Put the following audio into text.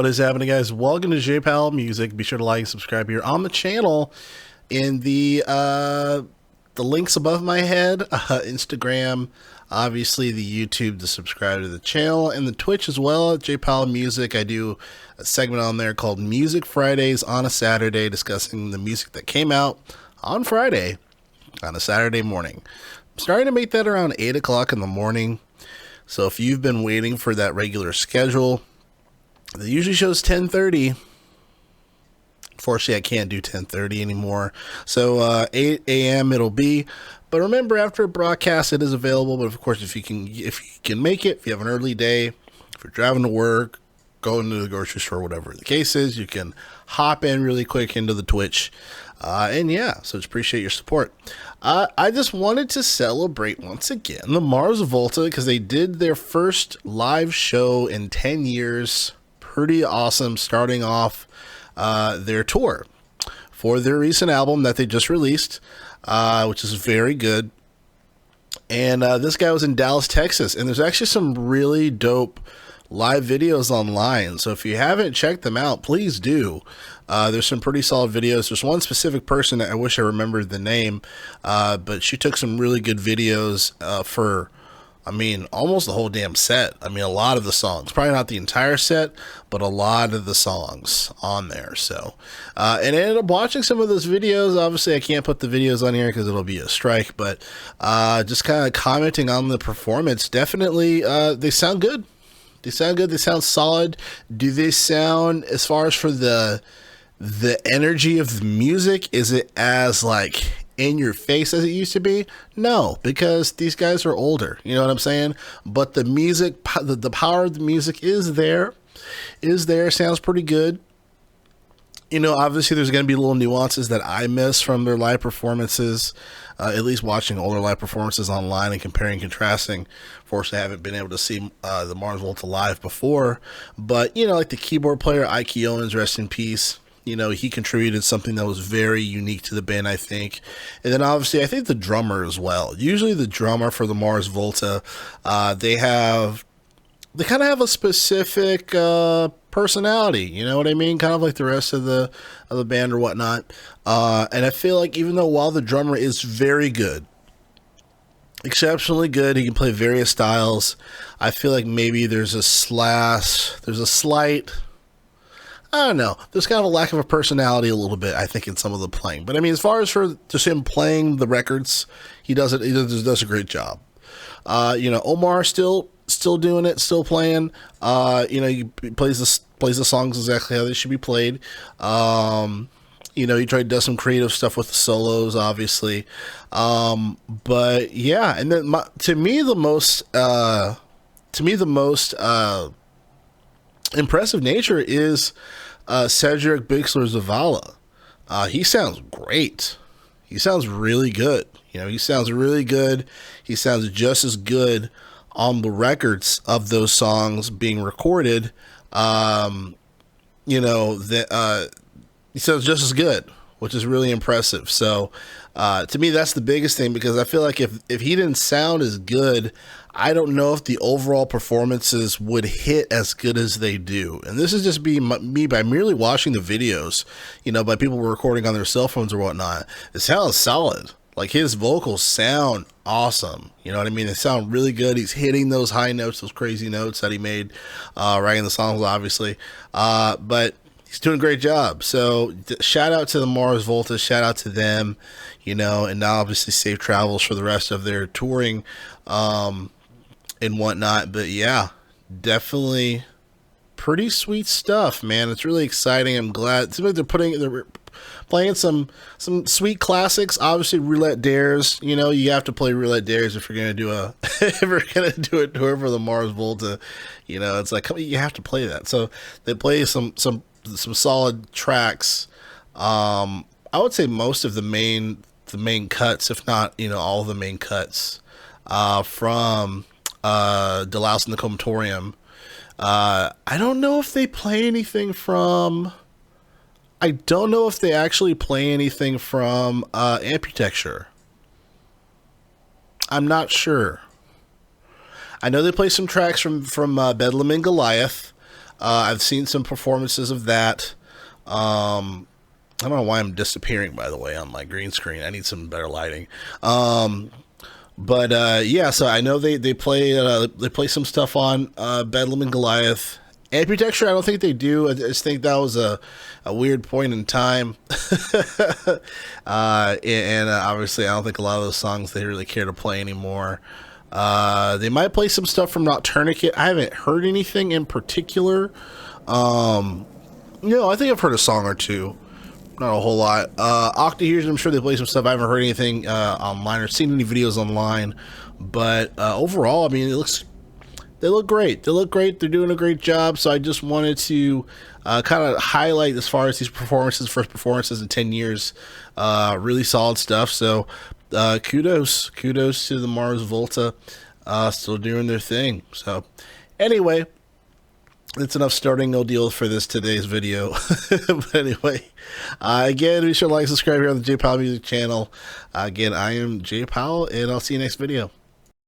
What is happening, guys? Welcome to Powell Music. Be sure to like and subscribe here on the channel. In the links above my head, Instagram, obviously the YouTube to subscribe to the channel, and the Twitch as well at Powell Music. I do a segment on there called Music Fridays on a Saturday, discussing the music that came out on Friday on a Saturday morning. I'm starting to make that around 8 o'clock in the morning. So if you've been waiting for that regular schedule, it usually shows 10:30. Unfortunately, I can't do 10:30 anymore. So 8 a.m. it'll be. But remember, after a broadcast, it is available. But of course, if you can make it, if you have an early day, if you're driving to work, going to the grocery store, whatever the case is, you can hop in really quick into the Twitch. And yeah, so just appreciate your support. I just wanted to celebrate once again the Mars Volta, because they did their first live show in 10 years. Pretty awesome, starting off their tour for their recent album that they just released, which is very good. And this guy was in Dallas, Texas, and there's actually some really dope live videos online. So if you haven't checked them out, please do. There's some pretty solid videos. There's one specific person that I wish I remembered the name, but she took some really good videos for, I mean, almost the whole damn set. I mean, a lot of the songs, probably not the entire set, but a lot of the songs on there. So, and I ended up watching some of those videos. Obviously, I can't put the videos on here because it'll be a strike, but just kind of commenting on the performance. Definitely, they sound good. They sound good. They sound solid. Do they sound, as far as for the energy of the music, is it as like in your face as it used to be? No, because these guys are older, you know what I'm saying? But the music, the power of the music is there, sounds pretty good. You know, obviously there's going to be little nuances that I miss from their live performances, at least watching older live performances online and comparing and contrasting. Fortunately, I haven't been able to see the Mars Volta live before, but, you know, like the keyboard player, Ike Owens, rest in peace. You know, he contributed something that was very unique to the band, I think. And then obviously, I think the drummer as well. Usually the drummer for the Mars Volta, they kind of have a specific personality, you know what I mean? Kind of like the rest of the band or whatnot. And I feel like even though while the drummer is very good, exceptionally good, he can play various styles, I feel like maybe there's a slight, I don't know, there's kind of a lack of a personality a little bit, I think, in some of the playing. But I mean, as far as for just him playing the records, he does a great job. You know, Omar still doing it, still playing. You know, he plays the songs exactly how they should be played. You know, he tried to do some creative stuff with the solos, obviously. But yeah, and then to me the most impressive nature is Cedric Bixler's Zavala. He sounds great. He sounds really good. You know, he sounds really good. He sounds just as good on the records of those songs being recorded. You know, he sounds just as good, which is really impressive. So to me, that's the biggest thing, because I feel like if he didn't sound as good, I don't know if the overall performances would hit as good as they do. And this is just me by merely watching the videos, you know, by people recording on their cell phones or whatnot. It sounds solid. Like, his vocals sound awesome. You know what I mean? They sound really good. He's hitting those high notes, those crazy notes that he made writing the songs, obviously. But he's doing a great job. So shout out to the Mars Volta. Shout out to them, you know, and now obviously safe travels for the rest of their touring and whatnot. But yeah, definitely pretty sweet stuff, man. It's really exciting. I'm glad. It seems like they're playing some sweet classics. Obviously, Roulette Dares. You know, you have to play Roulette Dares if you're gonna do a tour for the Mars Volta. You know, it's like, you have to play that. So they play some solid tracks. I would say most of the main cuts, if not, you know, all the main cuts from Delouse and the Comatorium. I don't know if they play anything from. I don't know if they actually play anything from Amputecture. I'm not sure. I know they play some tracks from Bedlam and Goliath. I've seen some performances of that. I don't know why I'm disappearing, by the way, on my green screen. I need some better lighting. But yeah, so I know they play some stuff on Bedlam and Goliath. Ambidextrous, I don't think they do. I just think that was a weird point in time. And obviously, I don't think a lot of those songs they really care to play anymore. They might play some stuff from Nocturnicate. I haven't heard anything in particular. I think I've heard a song or two. Not a whole lot. Octahere's, I'm sure they play some stuff. I haven't heard anything online or seen any videos online. But overall, I mean, they look great. They look great. They're doing a great job. So I just wanted to kind of highlight as far as these performances, first performances in 10 years. Really solid stuff. So kudos to the Mars Volta, still doing their thing. So anyway, that's enough starting no deal for today's video. But anyway, again, be sure to like, subscribe here on the J Powell Music channel. Again, I am J Powell, and I'll see you next video.